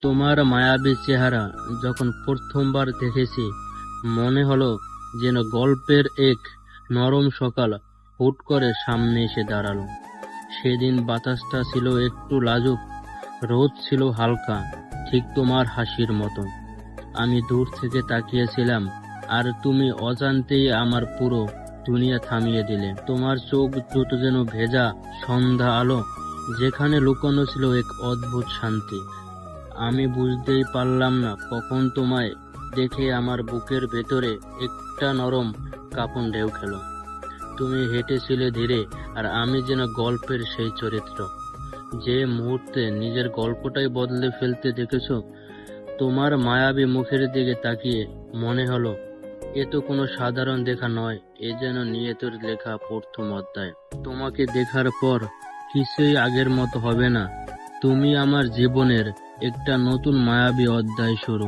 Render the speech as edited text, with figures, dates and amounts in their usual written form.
তোমার মায়াবী চেহারা যখন প্রথমবার দেখেছি, মনে হলো যেন গল্পের এক নরম সকাল হুট করে সামনে এসে দাঁড়ালো। সেদিন বাতাসটা ছিল একটু লাজুক, রোদ ছিল হালকা, ঠিক তোমার হাসির মতো। আমি দূর থেকে তাকিয়েছিলাম, আর তুমি অজান্তেই আমার পুরো দুনিয়া থামিয়ে দিলে। তোমার চোখ দুটো যেন ভেজা সন্ধ্যা আলো, যেখানে লুকানো ছিল এক অদ্ভুত শান্তি। আমি বুঝতেই পারলাম না কখন তোমায় দেখে আমার বুকের ভেতরে একটা নরম কাঁপন ঢেউ খেলো। তুমি হেঁটেছিলে ধীরে, আর আমি যেন গল্পের সেই চরিত্র, যে মুহূর্তে নিজের গল্পটাই বদলে ফেলতে দেখেছো। তোমার মায়াবী মুখের দিকে তাকিয়ে মনে হলো এ তো কোনো সাধারণ দেখা নয়, এ যেন নিয়তির লেখা প্রথম অধ্যায়। তোমাকে দেখার পর কিছুই আগের মতো হবে না। তুমি আমার জীবনের একটা নতুন মায়াবী অধ্যায় শুরু।